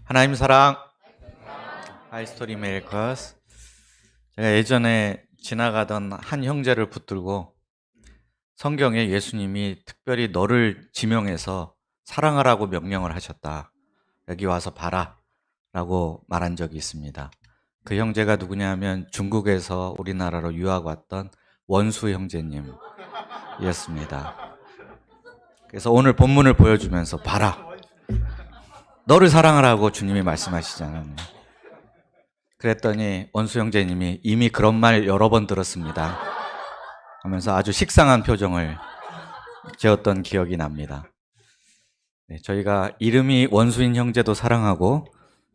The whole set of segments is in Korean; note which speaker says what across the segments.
Speaker 1: 하나님 사랑, 하이스토리 메이커스. 제가 예전에 지나가던 한 형제를 붙들고 성경에 예수님이 특별히 너를 지명해서 사랑하라고 명령을 하셨다. 여기 와서 봐라 라고 말한 적이 있습니다. 그 형제가 누구냐 하면 중국에서 우리나라로 유학 왔던 원수 형제님이었습니다. 그래서 오늘 본문을 보여주면서 봐라, 너를 사랑하라고 주님이 말씀하시잖아요. 그랬더니 원수 형제님이 이미 그런 말 여러 번 들었습니다 하면서 아주 식상한 표정을 지었던 기억이 납니다. 네, 저희가 이름이 원수인 형제도 사랑하고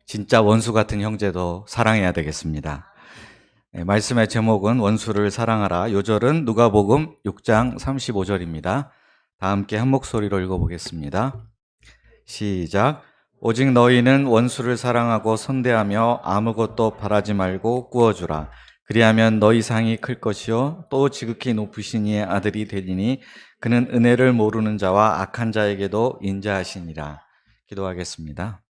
Speaker 1: 진짜 원수 같은 형제도 사랑해야 되겠습니다. 네, 말씀의 제목은 원수를 사랑하라. 요절은 누가복음 6장 35절입니다. 다 함께 한 목소리로 읽어보겠습니다. 시작. 오직 너희는 원수를 사랑하고 선대하며 아무것도 바라지 말고 꾸어주라. 그리하면 너희 상이 클 것이요 또 지극히 높으신 이의 아들이 되리니 그는 은혜를 모르는 자와 악한 자에게도 인자하시니라. 기도하겠습니다.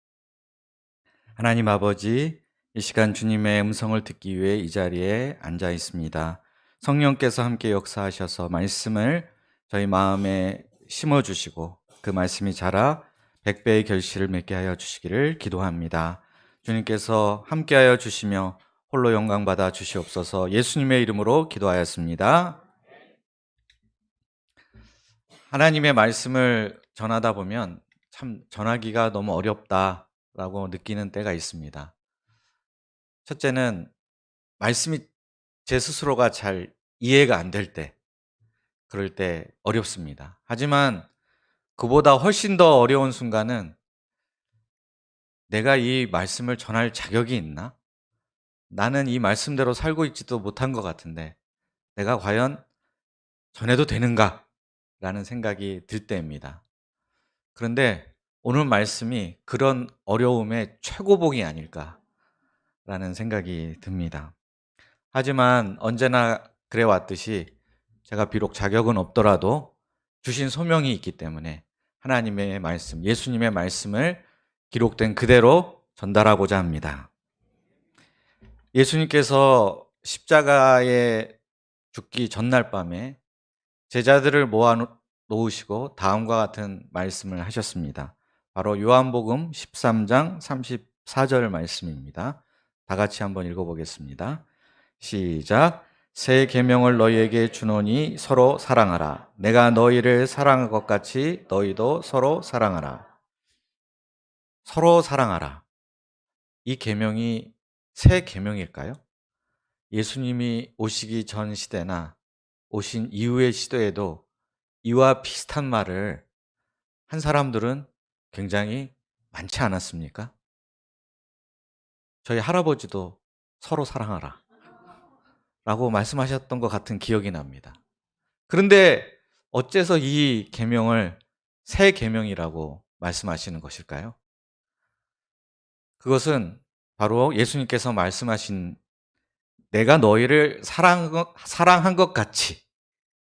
Speaker 1: 하나님 아버지, 이 시간 주님의 음성을 듣기 위해 이 자리에 앉아 있습니다. 성령께서 함께 역사하셔서 말씀을 저희 마음에 심어주시고 그 말씀이 자라 100배의 결실을 맺게 하여 주시기를 기도합니다. 주님께서 함께하여 주시며 홀로 영광 받아 주시옵소서. 예수님의 이름으로 기도하였습니다. 하나님의 말씀을 전하다 보면 참 전하기가 너무 어렵다라고 느끼는 때가 있습니다. 첫째는 말씀이 제 스스로가 잘 이해가 안 될 때, 그럴 때 어렵습니다. 하지만 그보다 훨씬 더 어려운 순간은 내가 이 말씀을 전할 자격이 있나? 나는 이 말씀대로 살고 있지도 못한 것 같은데 내가 과연 전해도 되는가? 라는 생각이 들 때입니다. 그런데 오늘 말씀이 그런 어려움의 최고봉이 아닐까라는 생각이 듭니다. 하지만 언제나 그래 왔듯이 제가 비록 자격은 없더라도 주신 소명이 있기 때문에 하나님의 말씀, 예수님의 말씀을 기록된 그대로 전달하고자 합니다. 예수님께서 십자가에 죽기 전날 밤에 제자들을 모아 놓으시고 다음과 같은 말씀을 하셨습니다. 바로 요한복음 13장 34절 말씀입니다. 다 같이 한번 읽어보겠습니다. 시작. 새 계명을 너희에게 주노니 서로 사랑하라. 내가 너희를 사랑한 것 같이 너희도 서로 사랑하라. 서로 사랑하라. 이 계명이 새 계명일까요? 예수님이 오시기 전 시대나 오신 이후의 시대에도 이와 비슷한 말을 한 사람들은 굉장히 많지 않았습니까? 저희 할아버지도 서로 사랑하라 라고 말씀하셨던 것 같은 기억이 납니다. 그런데 어째서 이 계명을 새 계명이라고 말씀하시는 것일까요? 그것은 바로 예수님께서 말씀하신 내가 너희를 사랑한 것 같이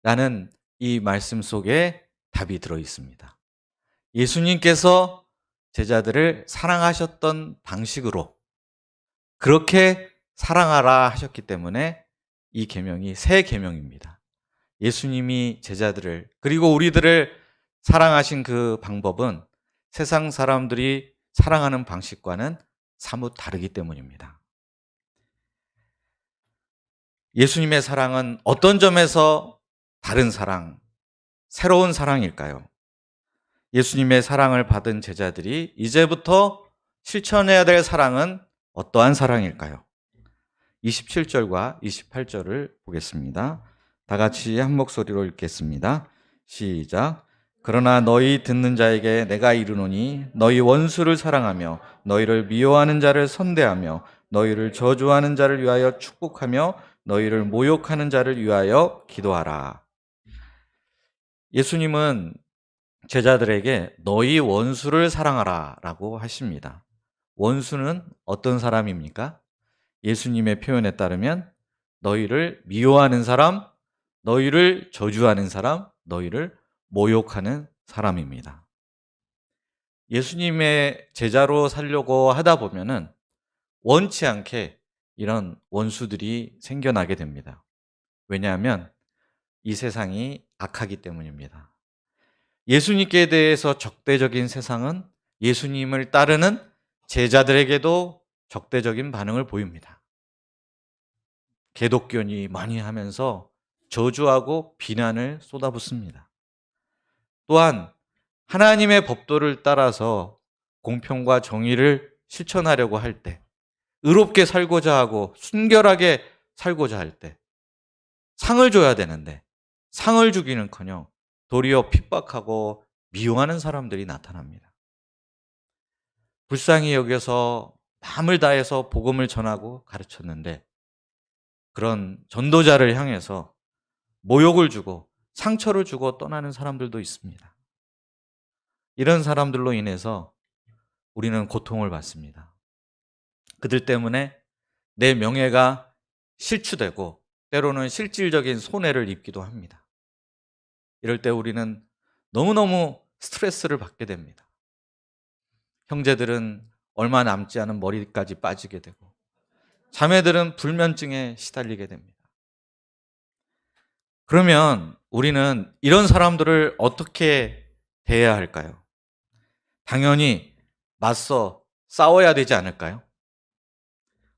Speaker 1: 라는 이 말씀 속에 답이 들어 있습니다. 예수님께서 제자들을 사랑하셨던 방식으로 그렇게 사랑하라 하셨기 때문에 이 계명이 새 계명입니다. 예수님이 제자들을 그리고 우리들을 사랑하신 그 방법은 세상 사람들이 사랑하는 방식과는 사뭇 다르기 때문입니다. 예수님의 사랑은 어떤 점에서 다른 사랑, 새로운 사랑일까요? 예수님의 사랑을 받은 제자들이 이제부터 실천해야 될 사랑은 어떠한 사랑일까요? 27절과 28절을 보겠습니다. 다 같이 한 목소리로 읽겠습니다. 시작. 그러나 너희 듣는 자에게 내가 이르노니 너희 원수를 사랑하며 너희를 미워하는 자를 선대하며 너희를 저주하는 자를 위하여 축복하며 너희를 모욕하는 자를 위하여 기도하라. 예수님은 제자들에게 너희 원수를 사랑하라 라고 하십니다. 원수는 어떤 사람입니까? 예수님의 표현에 따르면 너희를 미워하는 사람, 너희를 저주하는 사람, 너희를 모욕하는 사람입니다. 예수님의 제자로 살려고 하다 보면은 원치 않게 이런 원수들이 생겨나게 됩니다. 왜냐하면 이 세상이 악하기 때문입니다. 예수님께 대해서 적대적인 세상은 예수님을 따르는 제자들에게도 적대적인 반응을 보입니다. 개독견이 많이 하면서 저주하고 비난을 쏟아붓습니다. 또한 하나님의 법도를 따라서 공평과 정의를 실천하려고 할 때, 의롭게 살고자 하고 순결하게 살고자 할 때 상을 줘야 되는데 상을 주기는커녕 도리어 핍박하고 미워하는 사람들이 나타납니다. 불쌍히 여겨서 마음을 다해서 복음을 전하고 가르쳤는데 그런 전도자를 향해서 모욕을 주고 상처를 주고 떠나는 사람들도 있습니다. 이런 사람들로 인해서 우리는 고통을 받습니다. 그들 때문에 내 명예가 실추되고 때로는 실질적인 손해를 입기도 합니다. 이럴 때 우리는 너무너무 스트레스를 받게 됩니다. 형제들은 얼마 남지 않은 머리까지 빠지게 되고 자매들은 불면증에 시달리게 됩니다. 그러면 우리는 이런 사람들을 어떻게 대해야 할까요? 당연히 맞서 싸워야 되지 않을까요?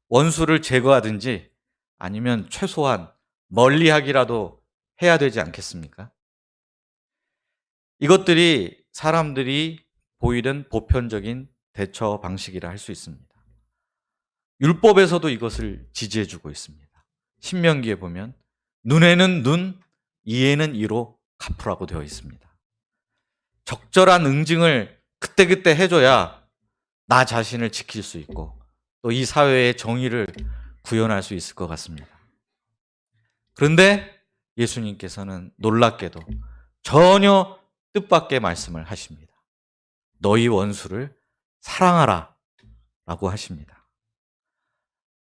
Speaker 1: 원수를 제거하든지 아니면 최소한 멀리하기라도 해야 되지 않겠습니까? 이것들이 사람들이 보이는 보편적인 대처 방식이라 할 수 있습니다. 율법에서도 이것을 지지해주고 있습니다. 신명기에 보면 눈에는 눈, 이에는 이로 갚으라고 되어 있습니다. 적절한 응징을 그때그때 해줘야 나 자신을 지킬 수 있고 또 이 사회의 정의를 구현할 수 있을 것 같습니다. 그런데 예수님께서는 놀랍게도 전혀 뜻밖의 말씀을 하십니다. 너희 원수를 사랑하라 라고 하십니다.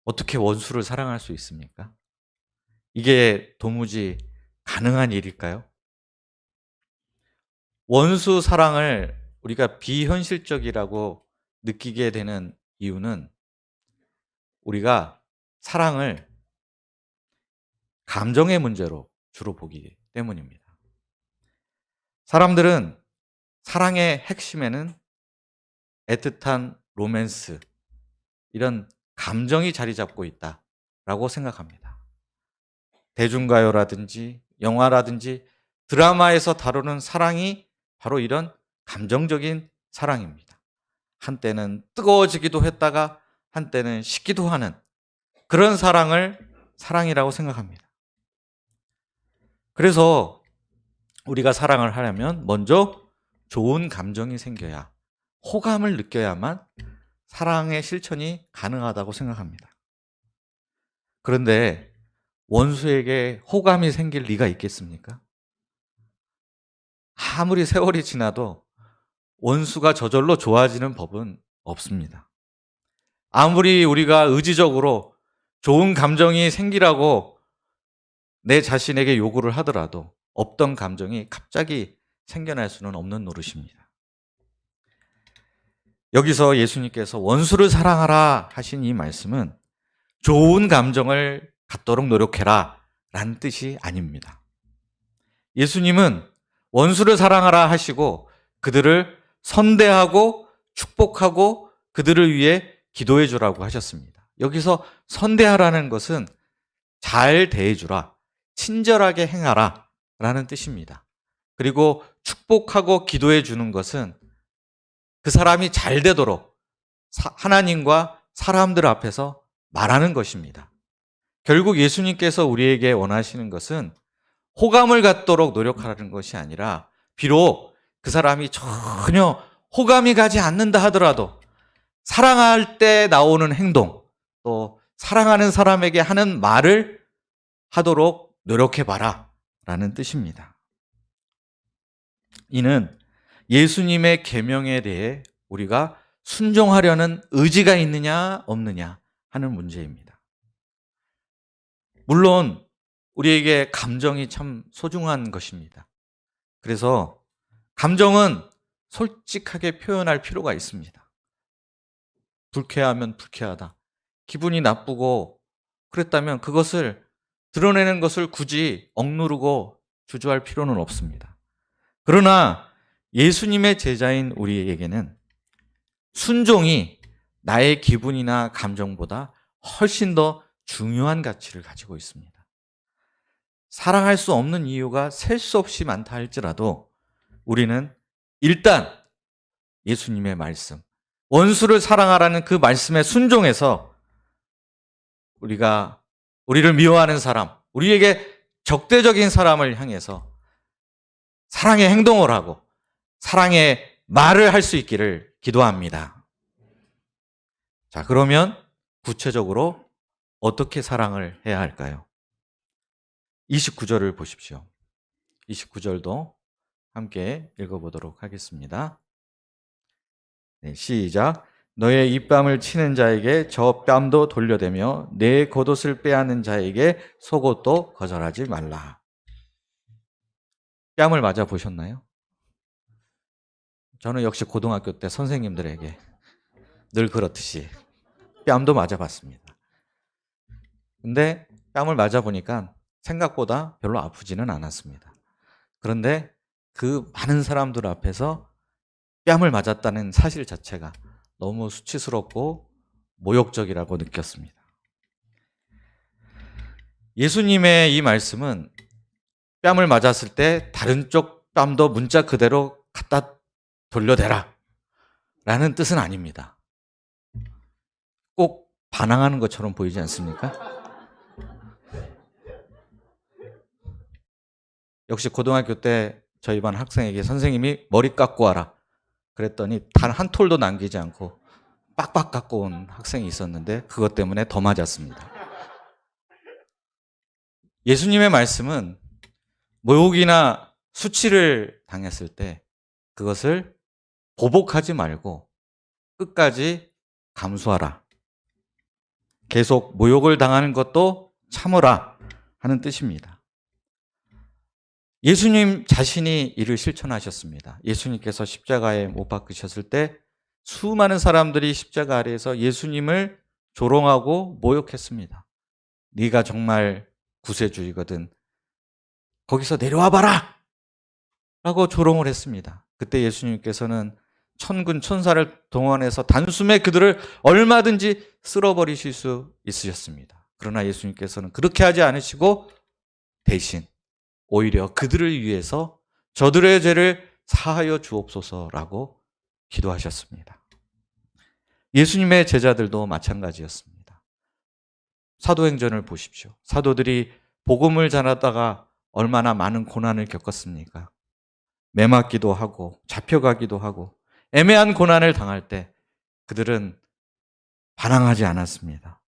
Speaker 1: 어떻게 원수를 사랑할 수 있습니까? 이게 도무지 가능한 일일까요? 원수 사랑을 우리가 비현실적이라고 느끼게 되는 이유는 우리가 사랑을 감정의 문제로 주로 보기 때문입니다. 사람들은 사랑의 핵심에는 애틋한 로맨스, 이런 감정이 자리 잡고 있다라고 생각합니다. 대중가요라든지 영화라든지 드라마에서 다루는 사랑이 바로 이런 감정적인 사랑입니다. 한때는 뜨거워지기도 했다가 한때는 식기도 하는 그런 사랑을 사랑이라고 생각합니다. 그래서 우리가 사랑을 하려면 먼저 좋은 감정이 생겨야, 호감을 느껴야만 사랑의 실천이 가능하다고 생각합니다. 그런데 원수에게 호감이 생길 리가 있겠습니까? 아무리 세월이 지나도 원수가 저절로 좋아지는 법은 없습니다. 아무리 우리가 의지적으로 좋은 감정이 생기라고 내 자신에게 요구를 하더라도 없던 감정이 갑자기 생겨날 수는 없는 노릇입니다. 여기서 예수님께서 원수를 사랑하라 하신 이 말씀은 좋은 감정을 갖도록 노력해라 라는 뜻이 아닙니다. 예수님은 원수를 사랑하라 하시고 그들을 선대하고 축복하고 그들을 위해 기도해 주라고 하셨습니다. 여기서 선대하라는 것은 잘 대해주라, 친절하게 행하라 라는 뜻입니다. 그리고 축복하고 기도해 주는 것은 그 사람이 잘 되도록 하나님과 사람들 앞에서 말하는 것입니다. 결국 예수님께서 우리에게 원하시는 것은 호감을 갖도록 노력하라는 것이 아니라, 비록 그 사람이 전혀 호감이 가지 않는다 하더라도 사랑할 때 나오는 행동, 또 사랑하는 사람에게 하는 말을 하도록 노력해봐라 라는 뜻입니다. 이는 예수님의 계명에 대해 우리가 순종하려는 의지가 있느냐 없느냐 하는 문제입니다. 물론 우리에게 감정이 참 소중한 것입니다. 그래서 감정은 솔직하게 표현할 필요가 있습니다. 불쾌하면 불쾌하다. 기분이 나쁘고 그랬다면 그것을 드러내는 것을 굳이 억누르고 주저할 필요는 없습니다. 그러나 예수님의 제자인 우리에게는 순종이 나의 기분이나 감정보다 훨씬 더 중요한 가치를 가지고 있습니다. 사랑할 수 없는 이유가 셀 수 없이 많다 할지라도 우리는 일단 예수님의 말씀, 원수를 사랑하라는 그 말씀에 순종해서 우리를 미워하는 사람, 우리에게 적대적인 사람을 향해서 사랑의 행동을 하고 사랑의 말을 할 수 있기를 기도합니다. 자, 그러면 구체적으로 어떻게 사랑을 해야 할까요? 29절을 보십시오. 29절도 함께 읽어보도록 하겠습니다. 네, 시작. 너의 입밤을 치는 자에게 저 뺨도 돌려대며 내 겉옷을 빼앗는 자에게 속옷도 거절하지 말라. 뺨을 맞아 보셨나요? 저는 역시 고등학교 때 선생님들에게 늘 그렇듯이 뺨도 맞아봤습니다. 근데 뺨을 맞아보니까 생각보다 별로 아프지는 않았습니다. 그런데 그 많은 사람들 앞에서 뺨을 맞았다는 사실 자체가 너무 수치스럽고 모욕적이라고 느꼈습니다. 예수님의 이 말씀은 뺨을 맞았을 때 다른 쪽 뺨도 문자 그대로 갖다 돌려대라 라는 뜻은 아닙니다. 꼭 반항하는 것처럼 보이지 않습니까? 역시 고등학교 때 저희 반 학생에게 선생님이 머리 깎고 와라 그랬더니 단 한 톨도 남기지 않고 빡빡 깎고 온 학생이 있었는데 그것 때문에 더 맞았습니다. 예수님의 말씀은 모욕이나 수치를 당했을 때 그것을 보복하지 말고 끝까지 감수하라. 계속 모욕을 당하는 것도 참으라 하는 뜻입니다. 예수님 자신이 이를 실천하셨습니다. 예수님께서 십자가에 못 박히셨을 때 수많은 사람들이 십자가 아래에서 예수님을 조롱하고 모욕했습니다. 네가 정말 구세주이거든. 거기서 내려와 봐라! 라고 조롱을 했습니다. 그때 예수님께서는 천군 천사를 동원해서 단숨에 그들을 얼마든지 쓸어버리실 수 있으셨습니다. 그러나 예수님께서는 그렇게 하지 않으시고 대신 오히려 그들을 위해서 저들의 죄를 사하여 주옵소서라고 기도하셨습니다. 예수님의 제자들도 마찬가지였습니다. 사도행전을 보십시오. 사도들이 복음을 전하다가 얼마나 많은 고난을 겪었습니까? 매맞기도 하고 잡혀가기도 하고 애매한 고난을 당할 때 그들은 반항하지 않았습니다.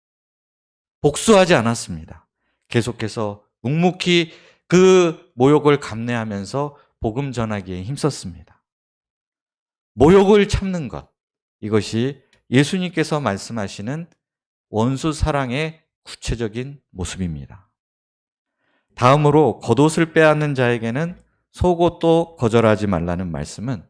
Speaker 1: 복수하지 않았습니다. 계속해서 묵묵히 그 모욕을 감내하면서 복음 전하기에 힘썼습니다. 모욕을 참는 것, 이것이 예수님께서 말씀하시는 원수 사랑의 구체적인 모습입니다. 다음으로 겉옷을 빼앗는 자에게는 속옷도 거절하지 말라는 말씀은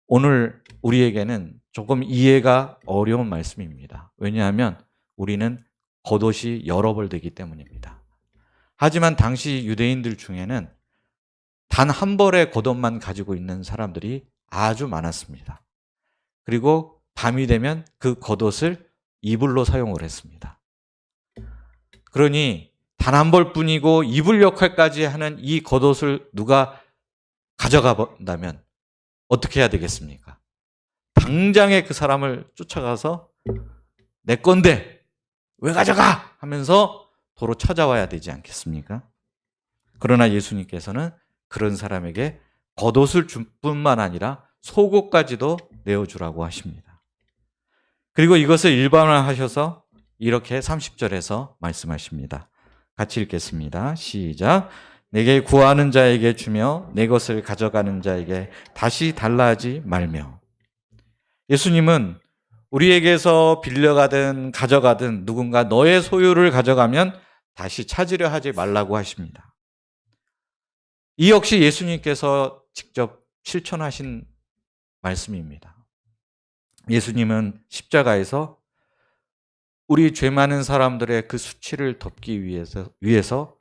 Speaker 1: 오늘 우리에게는 조금 이해가 어려운 말씀입니다. 왜냐하면 우리는 겉옷이 여러 벌 되기 때문입니다. 하지만 당시 유대인들 중에는 단 한 벌의 겉옷만 가지고 있는 사람들이 아주 많았습니다. 그리고 밤이 되면 그 겉옷을 이불로 사용을 했습니다. 그러니 단 한 벌뿐이고 이불 역할까지 하는 이 겉옷을 누가 가져가 본다면 어떻게 해야 되겠습니까? 당장에 그 사람을 쫓아가서 내 건데 왜 가져가? 하면서 도로 찾아와야 되지 않겠습니까? 그러나 예수님께서는 그런 사람에게 겉옷을 줄 뿐만 아니라 속옷까지도 내어주라고 하십니다. 그리고 이것을 일반화하셔서 이렇게 30절에서 말씀하십니다. 같이 읽겠습니다. 시작. 내게 구하는 자에게 주며 내 것을 가져가는 자에게 다시 달라 하지 말며. 예수님은 우리에게서 빌려가든 가져가든 누군가 너의 소유를 가져가면 다시 찾으려 하지 말라고 하십니다. 이 역시 예수님께서 직접 실천하신 말씀입니다. 예수님은 십자가에서 우리 죄 많은 사람들의 그 수치를 덮기 위해서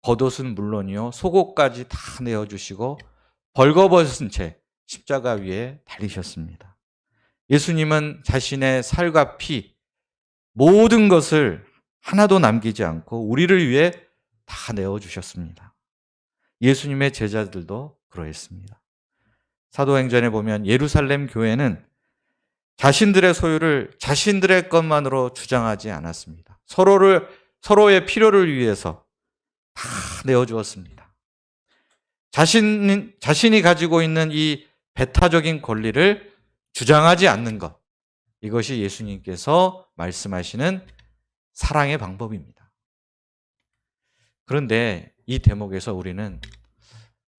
Speaker 1: 겉옷은 물론이요 속옷까지 다 내어주시고 벌거벗은 채 십자가 위에 달리셨습니다. 예수님은 자신의 살과 피 모든 것을 하나도 남기지 않고 우리를 위해 다 내어주셨습니다. 예수님의 제자들도 그러했습니다. 사도행전에 보면 예루살렘 교회는 자신들의 소유를 자신들의 것만으로 주장하지 않았습니다. 서로의 필요를 위해서 다 내어주었습니다. 자신이 가지고 있는 이 배타적인 권리를 주장하지 않는 것, 이것이 예수님께서 말씀하시는 사랑의 방법입니다. 그런데 이 대목에서 우리는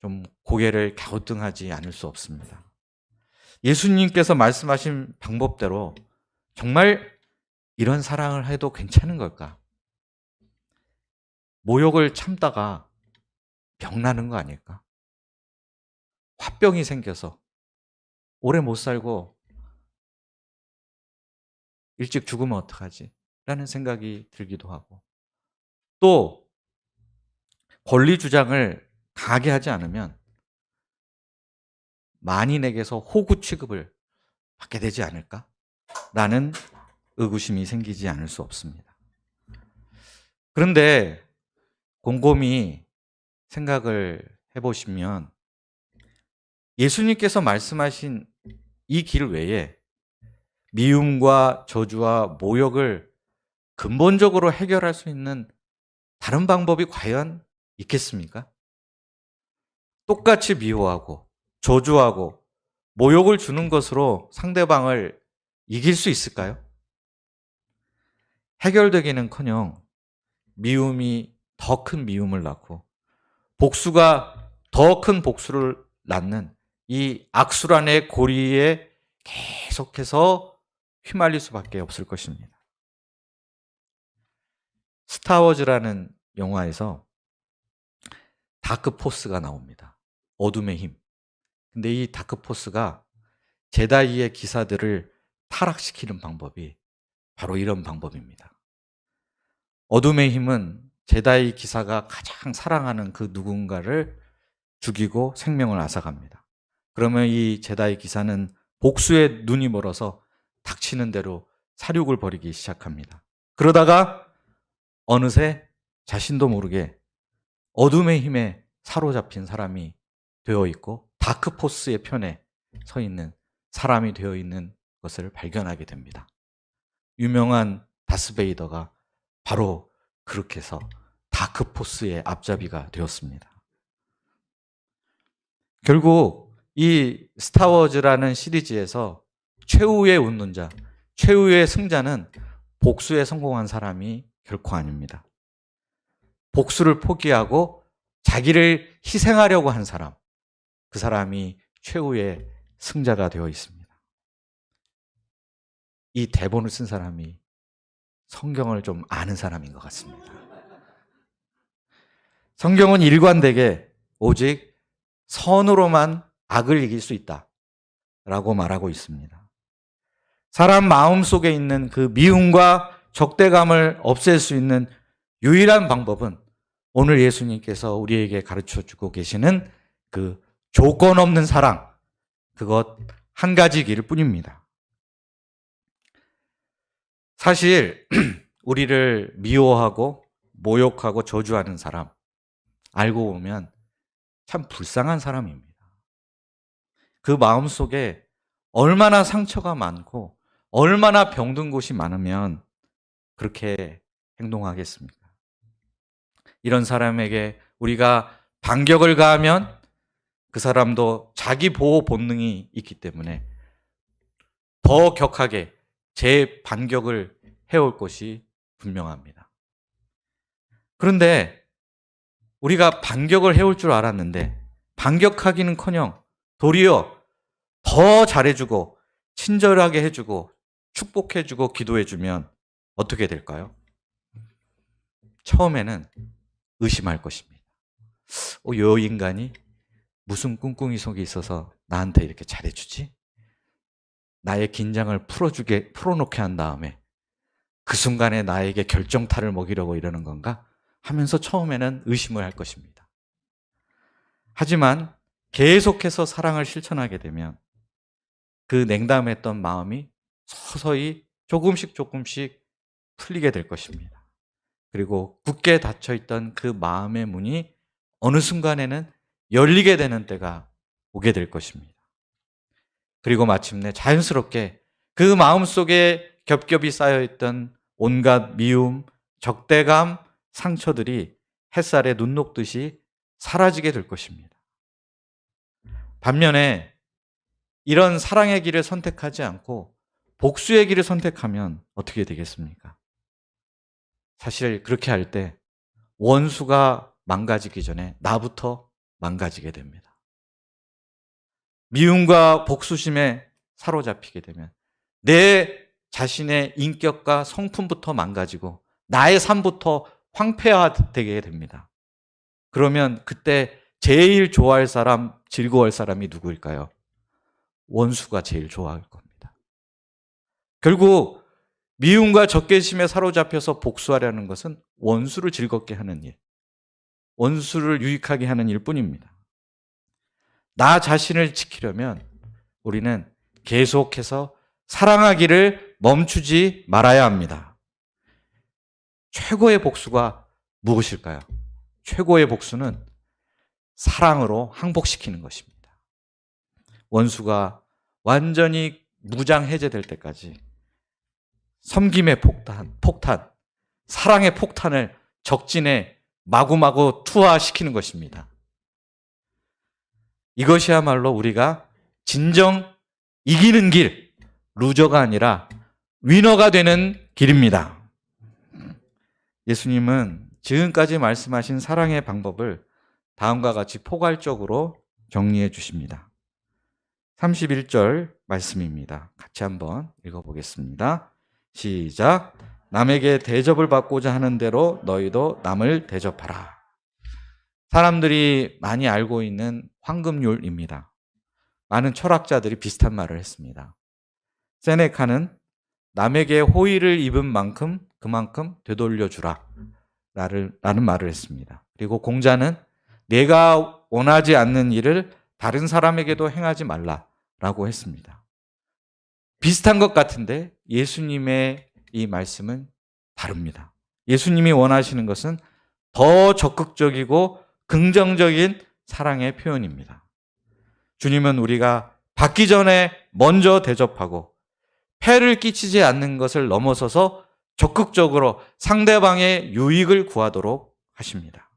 Speaker 1: 좀 고개를 갸우뚱하지 않을 수 없습니다. 예수님께서 말씀하신 방법대로 정말 이런 사랑을 해도 괜찮은 걸까? 모욕을 참다가 병나는 거 아닐까? 화병이 생겨서 오래 못 살고 일찍 죽으면 어떡하지? 라는 생각이 들기도 하고, 또 권리 주장을 강하게 하지 않으면 만인에게서 호구 취급을 받게 되지 않을까? 라는 의구심이 생기지 않을 수 없습니다. 그런데 곰곰이 생각을 해보시면 예수님께서 말씀하신 이 길 외에 미움과 저주와 모욕을 근본적으로 해결할 수 있는 다른 방법이 과연 있겠습니까? 똑같이 미워하고 저주하고 모욕을 주는 것으로 상대방을 이길 수 있을까요? 해결되기는커녕 미움이 더 큰 미움을 낳고 복수가 더 큰 복수를 낳는 이 악순환의 고리에 계속해서 휘말릴 수밖에 없을 것입니다. 스타워즈라는 영화에서 다크포스가 나옵니다. 어둠의 힘. 근데 이 다크포스가 제다이의 기사들을 타락시키는 방법이 바로 이런 방법입니다. 어둠의 힘은 제다이 기사가 가장 사랑하는 그 누군가를 죽이고 생명을 앗아갑니다. 그러면 이 제다이 기사는 복수에 눈이 멀어서 닥치는 대로 사륙을 벌이기 시작합니다. 그러다가 어느새 자신도 모르게 어둠의 힘에 사로잡힌 사람이 되어 있고 다크포스의 편에 서 있는 사람이 되어 있는 것을 발견하게 됩니다. 유명한 다스베이더가 바로 그렇게 해서 다크포스의 앞잡이가 되었습니다. 결국 이 스타워즈라는 시리즈에서 최후의 운운자, 최후의 승자는 복수에 성공한 사람이 결코 아닙니다. 복수를 포기하고 자기를 희생하려고 한 사람, 그 사람이 최후의 승자가 되어 있습니다. 이 대본을 쓴 사람이 성경을 좀 아는 사람인 것 같습니다. 성경은 일관되게 오직 선으로만 악을 이길 수 있다라고 말하고 있습니다. 사람 마음속에 있는 그 미움과 적대감을 없앨 수 있는 유일한 방법은 오늘 예수님께서 우리에게 가르쳐주고 계시는 그 조건 없는 사랑, 그것 한 가지 길 뿐입니다. 사실 우리를 미워하고 모욕하고 저주하는 사람, 알고 보면 참 불쌍한 사람입니다. 그 마음속에 얼마나 상처가 많고 얼마나 병든 곳이 많으면 그렇게 행동하겠습니까? 이런 사람에게 우리가 반격을 가하면 그 사람도 자기 보호 본능이 있기 때문에 더 격하게 재반격을 해올 것이 분명합니다. 그런데 우리가 반격을 해올 줄 알았는데 반격하기는커녕 도리어 더 잘해주고 친절하게 해주고 축복해주고 기도해주면 어떻게 될까요? 처음에는 의심할 것입니다. 이 인간이 무슨 꿍꿍이 속에 있어서 나한테 이렇게 잘해주지? 나의 긴장을 풀어놓게 한 다음에 그 순간에 나에게 결정타를 먹이려고 이러는 건가 하면서 처음에는 의심을 할 것입니다. 하지만 계속해서 사랑을 실천하게 되면 그 냉담했던 마음이 서서히 조금씩 풀리게 될 것입니다. 그리고 굳게 닫혀있던 그 마음의 문이 어느 순간에는 열리게 되는 때가 오게 될 것입니다. 그리고 마침내 자연스럽게 그 마음속에 겹겹이 쌓여있던 온갖 미움, 적대감, 상처들이 햇살에 눈 녹듯이 사라지게 될 것입니다. 반면에 이런 사랑의 길을 선택하지 않고 복수의 길을 선택하면 어떻게 되겠습니까? 사실 그렇게 할 때 원수가 망가지기 전에 나부터 망가지게 됩니다. 미움과 복수심에 사로잡히게 되면 내 자신의 인격과 성품부터 망가지고 나의 삶부터 황폐화되게 됩니다. 그러면 그때 제일 좋아할 사람, 즐거워할 사람이 누구일까요? 원수가 제일 좋아할 겁니다. 결국 미움과 적개심에 사로잡혀서 복수하려는 것은 원수를 즐겁게 하는 일, 원수를 유익하게 하는 일뿐입니다. 나 자신을 지키려면 우리는 계속해서 사랑하기를 멈추지 말아야 합니다. 최고의 복수가 무엇일까요? 최고의 복수는 사랑으로 항복시키는 것입니다. 원수가 완전히 무장 해제될 때까지 섬김의 폭탄, 사랑의 폭탄을 적진에 마구마구 투하시키는 것입니다. 이것이야말로 우리가 진정 이기는 길, 루저가 아니라 위너가 되는 길입니다. 예수님은 지금까지 말씀하신 사랑의 방법을 다음과 같이 포괄적으로 정리해 주십니다. 31절 말씀입니다. 같이 한번 읽어보겠습니다. 시작. 남에게 대접을 받고자 하는 대로 너희도 남을 대접하라. 사람들이 많이 알고 있는 황금률입니다. 많은 철학자들이 비슷한 말을 했습니다. 세네카는 남에게 호의를 입은 만큼 그만큼 되돌려주라 라는 말을 했습니다. 그리고 공자는 내가 원하지 않는 일을 다른 사람에게도 행하지 말라라고 했습니다. 비슷한 것 같은데 예수님의 이 말씀은 다릅니다. 예수님이 원하시는 것은 더 적극적이고 긍정적인 사랑의 표현입니다. 주님은 우리가 받기 전에 먼저 대접하고 폐를 끼치지 않는 것을 넘어서서 적극적으로 상대방의 유익을 구하도록 하십니다.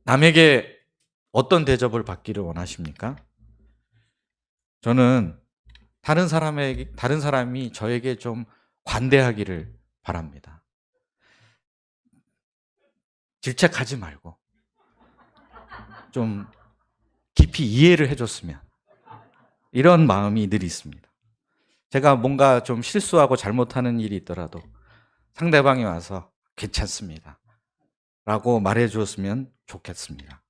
Speaker 1: 남에게 어떤 대접을 받기를 원하십니까? 저는 다른 사람이 저에게 좀 관대하기를 바랍니다. 질책하지 말고 좀 깊이 이해를 해줬으면, 이런 마음이 늘 있습니다. 제가 뭔가 좀 실수하고 잘못하는 일이 있더라도 상대방이 와서 괜찮습니다 라고 말해 주었으면 좋겠습니다.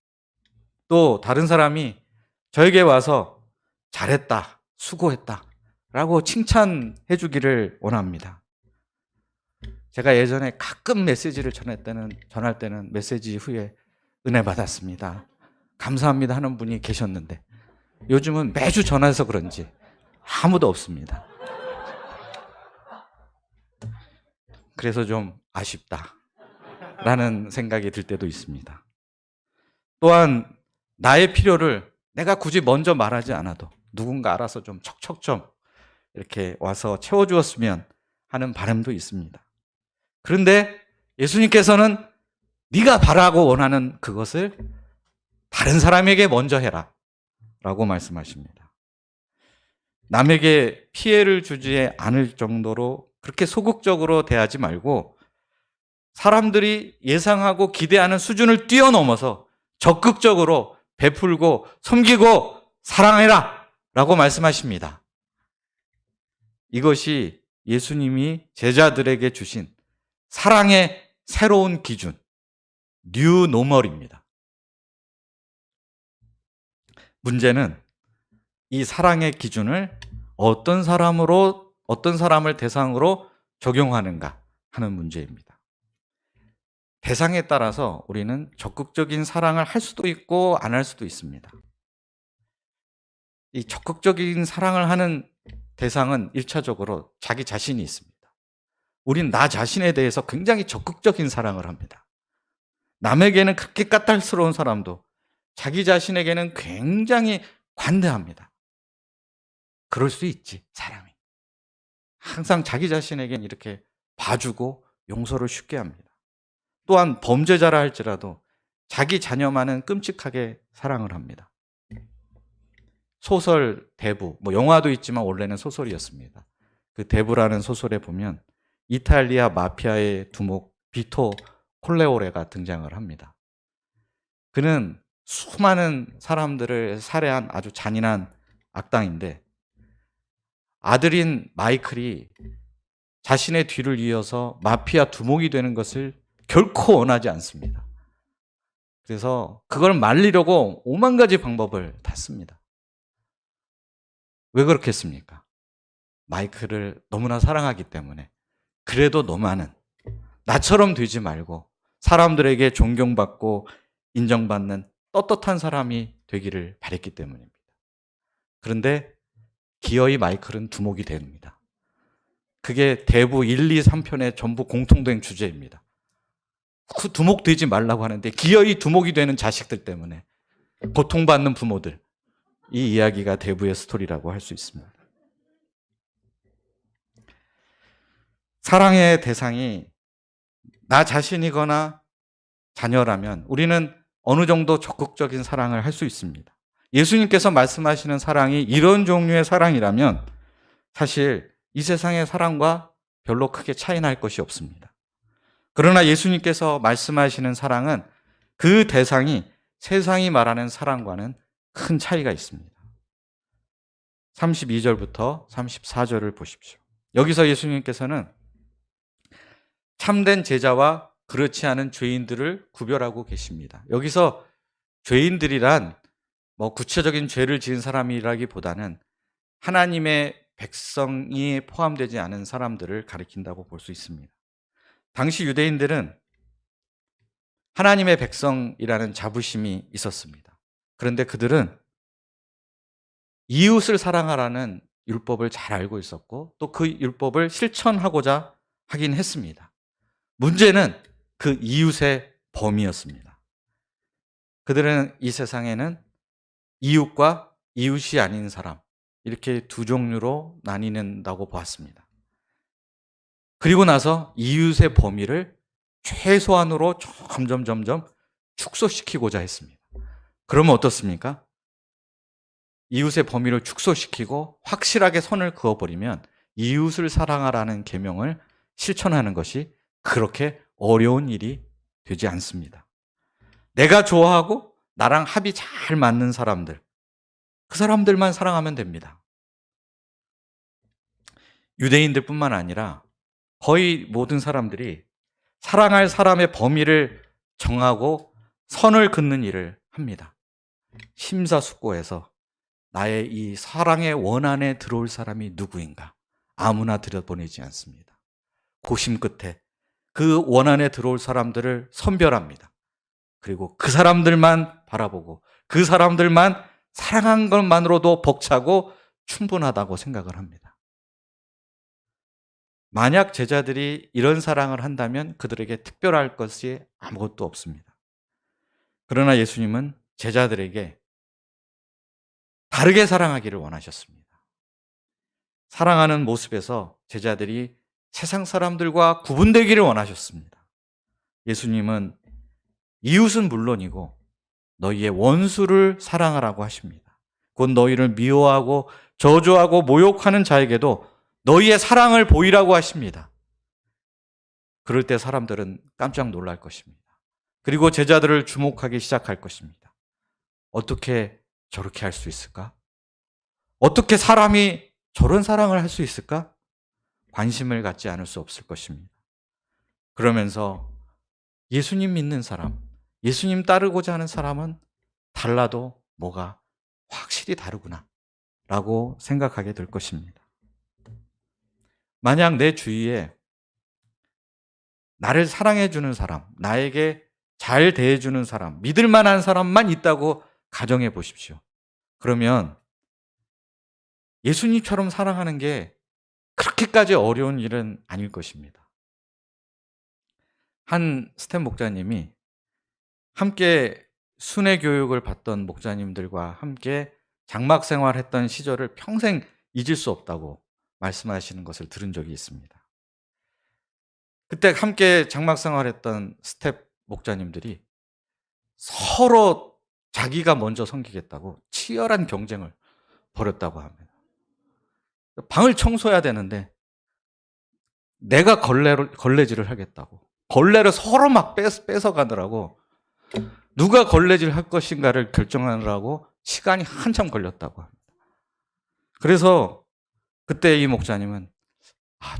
Speaker 1: 또 다른 사람이 저에게 와서 잘했다, 수고했다 라고 칭찬해 주기를 원합니다. 제가 예전에 가끔 메시지를 전할 때는 메시지 후에 은혜 받았습니다, 감사합니다 하는 분이 계셨는데 요즘은 매주 전화해서 그런지 아무도 없습니다. 그래서 좀 아쉽다라는 생각이 들 때도 있습니다. 또한 나의 필요를 내가 굳이 먼저 말하지 않아도 누군가 알아서 좀 척척 좀 이렇게 와서 채워주었으면 하는 바람도 있습니다. 그런데 예수님께서는 네가 바라고 원하는 그것을 다른 사람에게 먼저 해라 라고 말씀하십니다. 남에게 피해를 주지 않을 정도로 그렇게 소극적으로 대하지 말고 사람들이 예상하고 기대하는 수준을 뛰어넘어서 적극적으로 베풀고 섬기고 사랑해라 라고 말씀하십니다. 이것이 예수님이 제자들에게 주신 사랑의 새로운 기준, 뉴 노멀입니다. 문제는 이 사랑의 기준을 어떤 사람을 대상으로 적용하는가 하는 문제입니다. 대상에 따라서 우리는 적극적인 사랑을 할 수도 있고 안 할 수도 있습니다. 이 적극적인 사랑을 하는 대상은 1차적으로 자기 자신이 있습니다. 우린 나 자신에 대해서 굉장히 적극적인 사랑을 합니다. 남에게는 그렇게 까탈스러운 사람도 자기 자신에게는 굉장히 관대합니다. 그럴 수 있지, 사람이. 항상 자기 자신에게는 이렇게 봐주고 용서를 쉽게 합니다. 또한 범죄자라 할지라도 자기 자녀만은 끔찍하게 사랑을 합니다. 소설 대부, 영화도 있지만 원래는 소설이었습니다. 그 대부라는 소설에 보면 이탈리아 마피아의 두목 비토 콜레오레가 등장을 합니다. 그는 수많은 사람들을 살해한 아주 잔인한 악당인데 아들인 마이클이 자신의 뒤를 이어서 마피아 두목이 되는 것을 결코 원하지 않습니다. 그래서 그걸 말리려고 오만 가지 방법을 다 씁니다. 왜 그렇게 했습니까? 마이클을 너무나 사랑하기 때문에. 그래도 너만은 나처럼 되지 말고 사람들에게 존경받고 인정받는 떳떳한 사람이 되기를 바랬기 때문입니다. 그런데 기어이 마이클은 두목이 됩니다. 그게 대부 1, 2, 3편의 전부 공통된 주제입니다. 그 두목 되지 말라고 하는데 기어이 두목이 되는 자식들 때문에 고통받는 부모들, 이 이야기가 대부의 스토리라고 할 수 있습니다. 사랑의 대상이 나 자신이거나 자녀라면 우리는 어느 정도 적극적인 사랑을 할 수 있습니다. 예수님께서 말씀하시는 사랑이 이런 종류의 사랑이라면 사실 이 세상의 사랑과 별로 크게 차이 날 것이 없습니다. 그러나 예수님께서 말씀하시는 사랑은 그 대상이 세상이 말하는 사랑과는 큰 차이가 있습니다. 32절부터 34절을 보십시오. 여기서 예수님께서는 참된 제자와 그렇지 않은 죄인들을 구별하고 계십니다. 여기서 죄인들이란 구체적인 죄를 지은 사람이라기보다는 하나님의 백성이 포함되지 않은 사람들을 가리킨다고 볼 수 있습니다. 당시 유대인들은 하나님의 백성이라는 자부심이 있었습니다. 그런데 그들은 이웃을 사랑하라는 율법을 잘 알고 있었고 또 그 율법을 실천하고자 하긴 했습니다. 문제는 그 이웃의 범위였습니다. 그들은 이 세상에는 이웃과 이웃이 아닌 사람, 이렇게 두 종류로 나뉘는다고 보았습니다. 그리고 나서 이웃의 범위를 최소한으로 점점 축소시키고자 했습니다. 그러면 어떻습니까? 이웃의 범위를 축소시키고 확실하게 선을 그어버리면 이웃을 사랑하라는 계명을 실천하는 것이 그렇게 어려운 일이 되지 않습니다. 내가 좋아하고 나랑 합이 잘 맞는 사람들, 그 사람들만 사랑하면 됩니다. 유대인들뿐만 아니라 거의 모든 사람들이 사랑할 사람의 범위를 정하고 선을 긋는 일을 합니다. 심사숙고해서 나의 이 사랑의 원 안에 들어올 사람이 누구인가 아무나 들여보내지 않습니다. 고심 끝에 그 원 안에 들어올 사람들을 선별합니다. 그리고 그 사람들만 바라보고 그 사람들만 사랑한 것만으로도 벅차고 충분하다고 생각을 합니다. 만약 제자들이 이런 사랑을 한다면 그들에게 특별할 것이 아무것도 없습니다. 그러나 예수님은 제자들에게 다르게 사랑하기를 원하셨습니다. 사랑하는 모습에서 제자들이 세상 사람들과 구분되기를 원하셨습니다. 예수님은 이웃은 물론이고 너희의 원수를 사랑하라고 하십니다. 곧 너희를 미워하고 저주하고 모욕하는 자에게도 너희의 사랑을 보이라고 하십니다. 그럴 때 사람들은 깜짝 놀랄 것입니다. 그리고 제자들을 주목하기 시작할 것입니다. 어떻게 저렇게 할 수 있을까? 어떻게 사람이 저런 사랑을 할 수 있을까? 관심을 갖지 않을 수 없을 것입니다. 그러면서 예수님 믿는 사람, 예수님 따르고자 하는 사람은 달라도 뭐가 확실히 다르구나. 라고 생각하게 될 것입니다. 만약 내 주위에 나를 사랑해주는 사람, 나에게 잘 대해주는 사람, 믿을 만한 사람만 있다고 가정해 보십시오. 그러면 예수님처럼 사랑하는 게 그렇게까지 어려운 일은 아닐 것입니다. 한 스텝 목사님이 함께 순회 교육을 받던 목사님들과 함께 장막 생활했던 시절을 평생 잊을 수 없다고 말씀하시는 것을 들은 적이 있습니다. 그때 함께 장막 생활했던 스텝 목자님들이 서로 자기가 먼저 섬기겠다고 치열한 경쟁을 벌였다고 합니다. 방을 청소해야 되는데 내가 걸레질을 하겠다고 걸레를 서로 막 뺏어가느라고 누가 걸레질 할 것인가를 결정하느라고 시간이 한참 걸렸다고 합니다. 그래서 그때 이 목자님은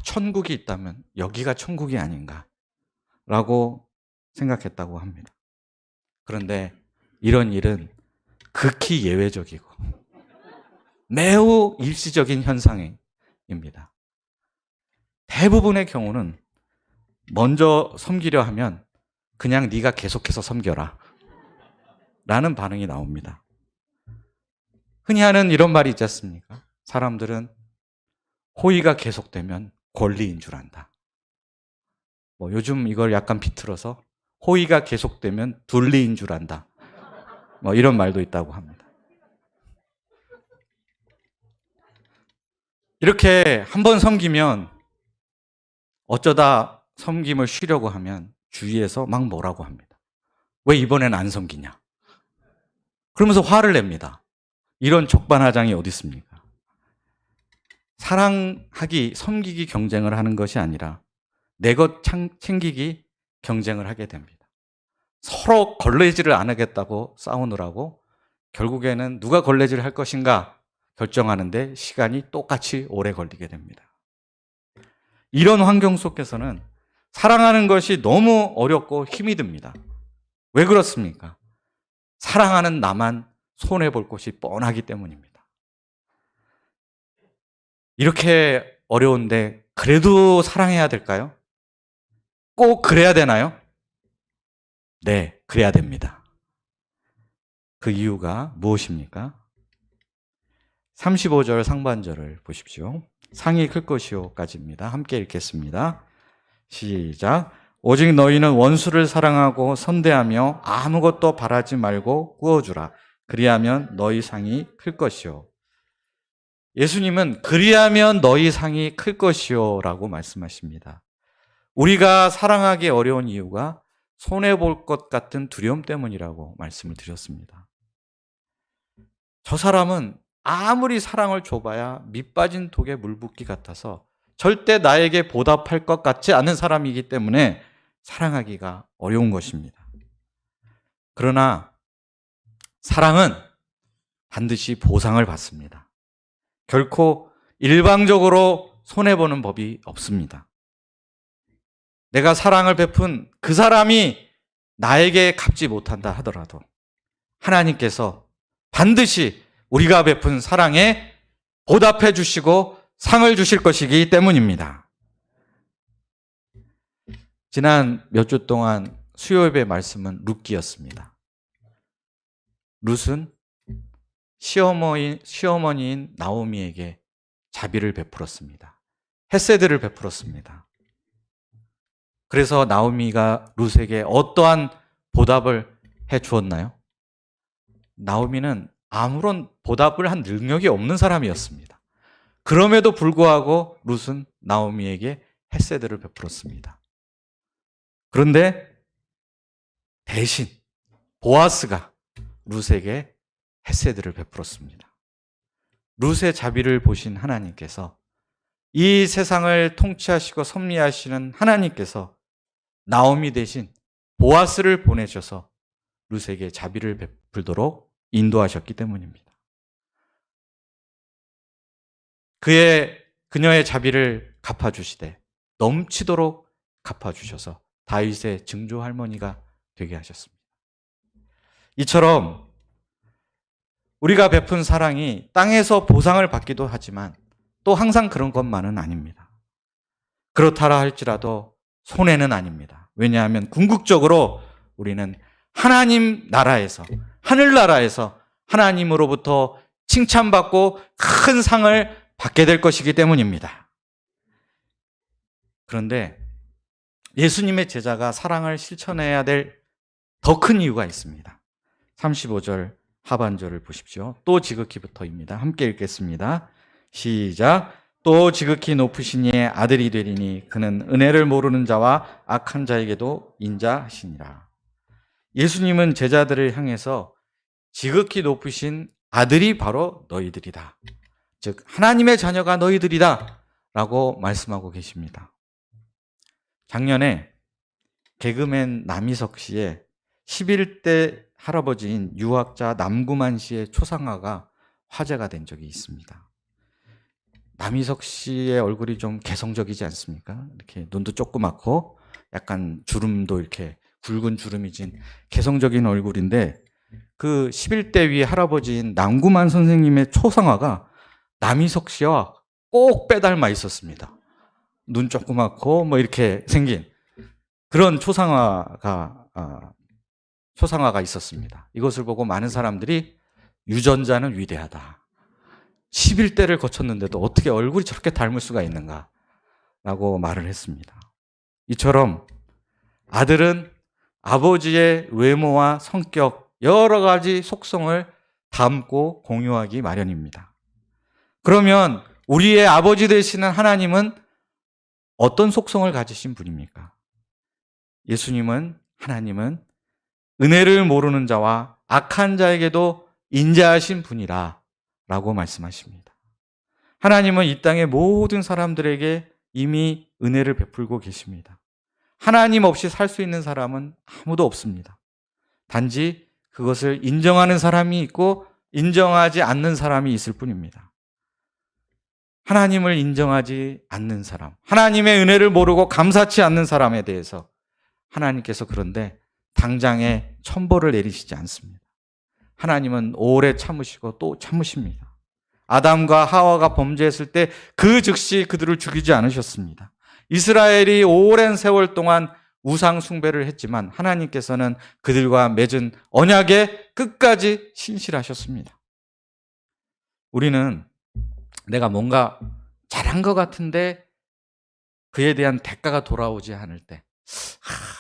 Speaker 1: 천국이 있다면 여기가 천국이 아닌가라고 생각했다고 합니다. 그런데 이런 일은 극히 예외적이고 매우 일시적인 현상입니다. 대부분의 경우는 먼저 섬기려 하면 그냥 네가 계속해서 섬겨라 라는 반응이 나옵니다. 흔히 하는 이런 말이 있지 않습니까? 사람들은 호의가 계속되면 권리인 줄 안다. 요즘 이걸 약간 비틀어서 호의가 계속되면 둘리인 줄 안다. 이런 말도 있다고 합니다. 이렇게 한번 섬기면 어쩌다 섬김을 쉬려고 하면 주위에서 막 뭐라고 합니다. 왜 이번엔 안 섬기냐? 그러면서 화를 냅니다. 이런 적반하장이 어디 있습니까? 사랑하기, 섬기기 경쟁을 하는 것이 아니라 내 것 챙기기 경쟁을 하게 됩니다. 서로 걸레질을 안 하겠다고 싸우느라고 결국에는 누가 걸레질을 할 것인가 결정하는데 시간이 똑같이 오래 걸리게 됩니다. 이런 환경 속에서는 사랑하는 것이 너무 어렵고 힘이 듭니다. 왜 그렇습니까? 사랑하는 나만 손해볼 것이 뻔하기 때문입니다. 이렇게 어려운데 그래도 사랑해야 될까요? 꼭 그래야 되나요? 네, 그래야 됩니다. 그 이유가 무엇입니까? 35절 상반절을 보십시오. 상이 클 것이요까지입니다. 함께 읽겠습니다. 시작. 오직 너희는 원수를 사랑하고 선대하며 아무것도 바라지 말고 꾸어주라. 그리하면 너희 상이 클 것이요. 예수님은 그리하면 너희 상이 클 것이요 라고 말씀하십니다. 우리가 사랑하기 어려운 이유가 손해볼 것 같은 두려움 때문이라고 말씀을 드렸습니다. 저 사람은 아무리 사랑을 줘봐야 밑빠진 독에 물붓기 같아서 절대 나에게 보답할 것 같지 않은 사람이기 때문에 사랑하기가 어려운 것입니다. 그러나 사랑은 반드시 보상을 받습니다. 결코 일방적으로 손해보는 법이 없습니다. 내가 사랑을 베푼 그 사람이 나에게 갚지 못한다 하더라도 하나님께서 반드시 우리가 베푼 사랑에 보답해 주시고 상을 주실 것이기 때문입니다. 지난 몇 주 동안 수요예배 말씀은 룻기였습니다. 룻은 시어머니인 나오미에게 자비를 베풀었습니다. 헤세드를 베풀었습니다. 그래서 나오미가 룻에게 어떠한 보답을 해 주었나요? 나오미는 아무런 보답을 한 능력이 없는 사람이었습니다. 그럼에도 불구하고 룻은 나오미에게 헤세드를 베풀었습니다. 그런데 대신 보아스가 룻에게 헤세드를 베풀었습니다. 룻의 자비를 보신 하나님께서 이 세상을 통치하시고 섭리하시는 하나님께서 나오미 대신 보아스를 보내셔서 룻에게 자비를 베풀도록 인도하셨기 때문입니다. 그녀의 자비를 갚아주시되 넘치도록 갚아주셔서 다윗의 증조 할머니가 되게 하셨습니다. 이처럼 우리가 베푼 사랑이 땅에서 보상을 받기도 하지만 또 항상 그런 것만은 아닙니다. 그렇다라 할지라도 손해는 아닙니다. 왜냐하면 궁극적으로 우리는 하나님 나라에서, 하늘나라에서 하나님으로부터 칭찬받고 큰 상을 받게 될 것이기 때문입니다. 그런데 예수님의 제자가 사랑을 실천해야 될 더 큰 이유가 있습니다. 35절 하반절을 보십시오. 또 지극히부터입니다. 함께 읽겠습니다. 시작. 또 지극히 높으신 이의 아들이 되리니 그는 은혜를 모르는 자와 악한 자에게도 인자하시니라. 예수님은 제자들을 향해서 지극히 높으신 아들이 바로 너희들이다. 즉 하나님의 자녀가 너희들이다 라고 말씀하고 계십니다. 작년에 개그맨 남희석 씨의 11대 할아버지인 유학자 남구만 씨의 초상화가 화제가 된 적이 있습니다. 남희석 씨의 얼굴이 좀 개성적이지 않습니까? 이렇게 눈도 조그맣고 약간 주름도 이렇게 굵은 주름이 진 개성적인 얼굴인데 그 11대 위 할아버지인 남구만 선생님의 초상화가 남희석 씨와 꼭 빼닮아 있었습니다. 눈 조그맣고 뭐 이렇게 생긴 그런 초상화가 있었습니다. 이것을 보고 많은 사람들이 유전자는 위대하다. 11대를 거쳤는데도 어떻게 얼굴이 저렇게 닮을 수가 있는가? 라고 말을 했습니다. 이처럼 아들은 아버지의 외모와 성격, 여러 가지 속성을 담고 공유하기 마련입니다. 그러면 우리의 아버지 되시는 하나님은 어떤 속성을 가지신 분입니까? 하나님은 은혜를 모르는 자와 악한 자에게도 인자하신 분이라 라고 말씀하십니다. 하나님은 이 땅의 모든 사람들에게 이미 은혜를 베풀고 계십니다. 하나님 없이 살 수 있는 사람은 아무도 없습니다. 단지 그것을 인정하는 사람이 있고 인정하지 않는 사람이 있을 뿐입니다. 하나님을 인정하지 않는 사람, 하나님의 은혜를 모르고 감사치 않는 사람에 대해서 하나님께서 그런데 당장에 천벌을 내리시지 않습니다. 하나님은 오래 참으시고 또 참으십니다. 아담과 하와가 범죄했을 때 그 즉시 그들을 죽이지 않으셨습니다. 이스라엘이 오랜 세월 동안 우상 숭배를 했지만 하나님께서는 그들과 맺은 언약에 끝까지 신실하셨습니다. 우리는 내가 뭔가 잘한 것 같은데 그에 대한 대가가 돌아오지 않을 때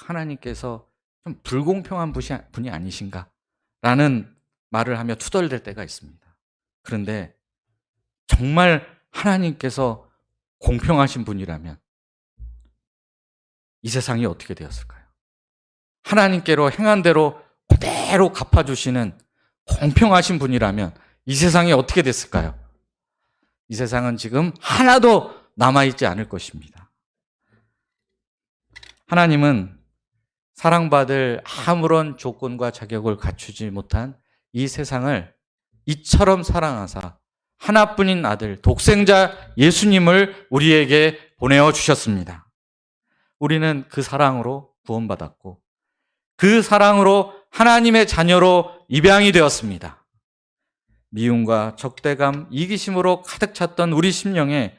Speaker 1: 하나님께서 좀 불공평한 분이 아니신가? 라는 말을 하며 투덜댈 때가 있습니다. 그런데 정말 하나님께서 공평하신 분이라면 이 세상이 어떻게 되었을까요? 하나님께로 행한 대로 그대로 갚아주시는 공평하신 분이라면 이 세상이 어떻게 됐을까요? 이 세상은 지금 하나도 남아있지 않을 것입니다. 하나님은 사랑받을 아무런 조건과 자격을 갖추지 못한 이 세상을 이처럼 사랑하사 하나뿐인 아들, 독생자 예수님을 우리에게 보내어 주셨습니다. 우리는 그 사랑으로 구원받았고 그 사랑으로 하나님의 자녀로 입양이 되었습니다. 미움과 적대감, 이기심으로 가득 찼던 우리 심령에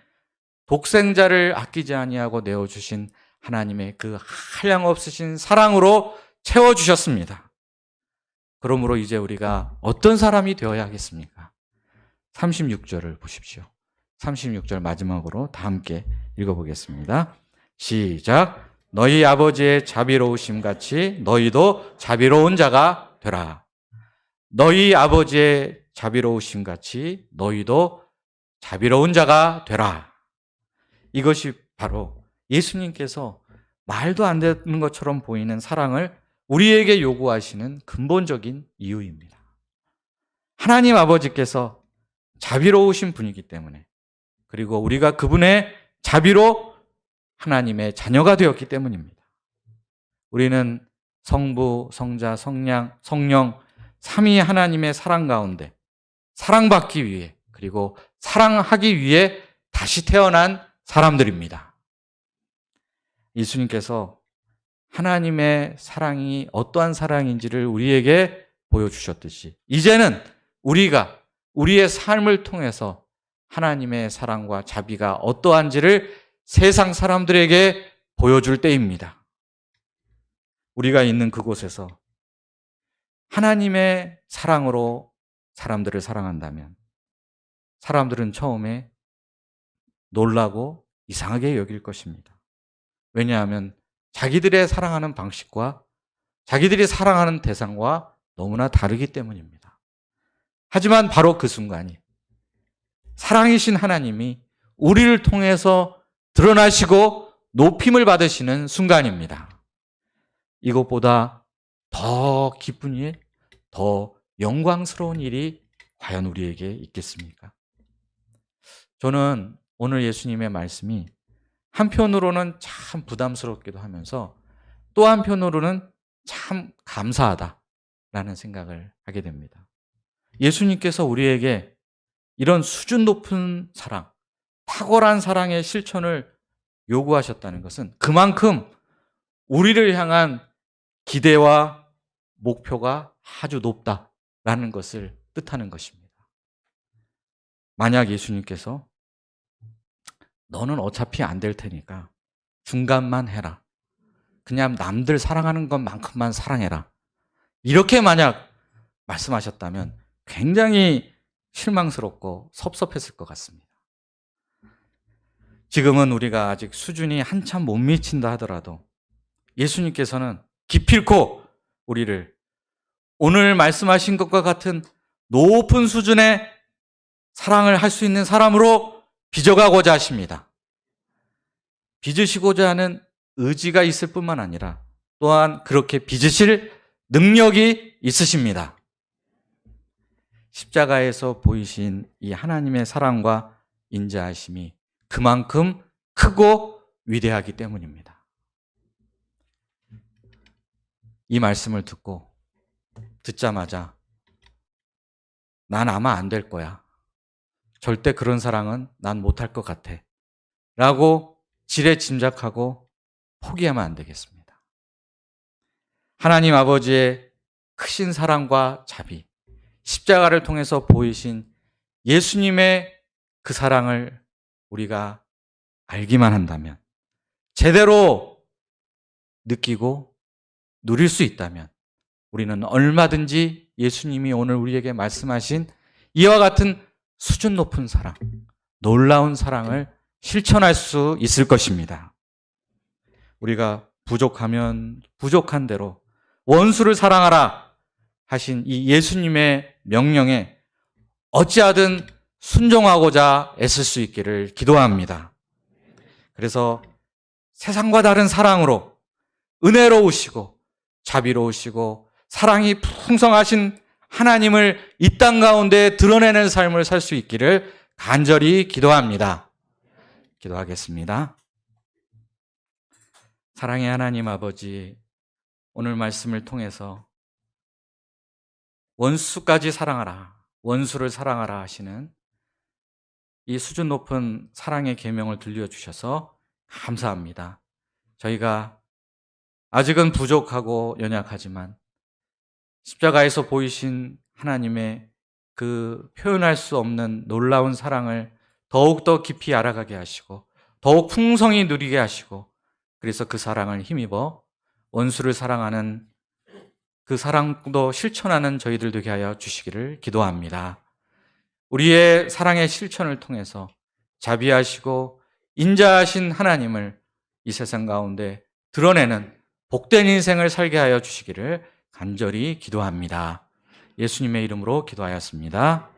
Speaker 1: 독생자를 아끼지 아니하고 내어주신 하나님의 그 한량없으신 사랑으로 채워주셨습니다. 그러므로 이제 우리가 어떤 사람이 되어야 하겠습니까? 36절을 보십시오. 36절 마지막으로 다 함께 읽어보겠습니다. 시작. 너희 아버지의 자비로우심 같이 너희도 자비로운 자가 되라. 너희 아버지의 자비로우심 같이 너희도 자비로운 자가 되라. 이것이 바로 예수님께서 말도 안 되는 것처럼 보이는 사랑을 우리에게 요구하시는 근본적인 이유입니다. 하나님 아버지께서 자비로우신 분이기 때문에, 그리고 우리가 그분의 자비로 하나님의 자녀가 되었기 때문입니다. 우리는 성부, 성자, 성령 삼위 하나님의 사랑 가운데 사랑받기 위해, 그리고 사랑하기 위해 다시 태어난 사람들입니다. 예수님께서 하나님의 사랑이 어떠한 사랑인지를 우리에게 보여주셨듯이 이제는 우리가 우리의 삶을 통해서 하나님의 사랑과 자비가 어떠한지를 세상 사람들에게 보여줄 때입니다. 우리가 있는 그곳에서 하나님의 사랑으로 사람들을 사랑한다면 사람들은 처음에 놀라고 이상하게 여길 것입니다. 왜냐하면 자기들의 사랑하는 방식과 자기들이 사랑하는 대상과 너무나 다르기 때문입니다. 하지만 바로 그 순간이 사랑이신 하나님이 우리를 통해서 드러나시고 높임을 받으시는 순간입니다. 이것보다 더 기쁜 일, 더 영광스러운 일이 과연 우리에게 있겠습니까? 저는 오늘 예수님의 말씀이 한편으로는 참 부담스럽기도 하면서 또 한편으로는 참 감사하다라는 생각을 하게 됩니다. 예수님께서 우리에게 이런 수준 높은 사랑, 탁월한 사랑의 실천을 요구하셨다는 것은 그만큼 우리를 향한 기대와 목표가 아주 높다라는 것을 뜻하는 것입니다. 만약 예수님께서 너는 어차피 안 될 테니까 중간만 해라. 그냥 남들 사랑하는 것만큼만 사랑해라. 이렇게 만약 말씀하셨다면 굉장히 실망스럽고 섭섭했을 것 같습니다. 지금은 우리가 아직 수준이 한참 못 미친다 하더라도 예수님께서는 기필코 우리를 오늘 말씀하신 것과 같은 높은 수준의 사랑을 할 수 있는 사람으로 빚어가고자 하십니다. 빚으시고자 하는 의지가 있을 뿐만 아니라 또한 그렇게 빚으실 능력이 있으십니다. 십자가에서 보이신 이 하나님의 사랑과 인자하심이 그만큼 크고 위대하기 때문입니다. 이 말씀을 듣자마자 난 아마 안 될 거야. 절대 그런 사랑은 난 못할 것 같아. 라고 지레 짐작하고 포기하면 안 되겠습니다. 하나님 아버지의 크신 사랑과 자비, 십자가를 통해서 보이신 예수님의 그 사랑을 우리가 알기만 한다면, 제대로 느끼고 누릴 수 있다면 우리는 얼마든지 예수님이 오늘 우리에게 말씀하신 이와 같은 수준 높은 사랑, 놀라운 사랑을 실천할 수 있을 것입니다. 우리가 부족하면 부족한 대로 원수를 사랑하라 하신 이 예수님의 명령에 어찌하든 순종하고자 애쓸 수 있기를 기도합니다. 그래서 세상과 다른 사랑으로 은혜로우시고 자비로우시고 사랑이 풍성하신 하나님을 이 땅 가운데 드러내는 삶을 살 수 있기를 간절히 기도합니다. 기도하겠습니다. 사랑의 하나님 아버지, 오늘 말씀을 통해서 원수까지 사랑하라, 원수를 사랑하라 하시는 이 수준 높은 사랑의 계명을 들려주셔서 감사합니다. 저희가 아직은 부족하고 연약하지만 십자가에서 보이신 하나님의 그 표현할 수 없는 놀라운 사랑을 더욱더 깊이 알아가게 하시고 더욱 풍성히 누리게 하시고 그래서 그 사랑을 힘입어 원수를 사랑하는 그 사랑도 실천하는 저희들 되게 하여 주시기를 기도합니다. 우리의 사랑의 실천을 통해서 자비하시고 인자하신 하나님을 이 세상 가운데 드러내는 복된 인생을 살게 하여 주시기를 간절히 기도합니다. 예수님의 이름으로 기도하였습니다.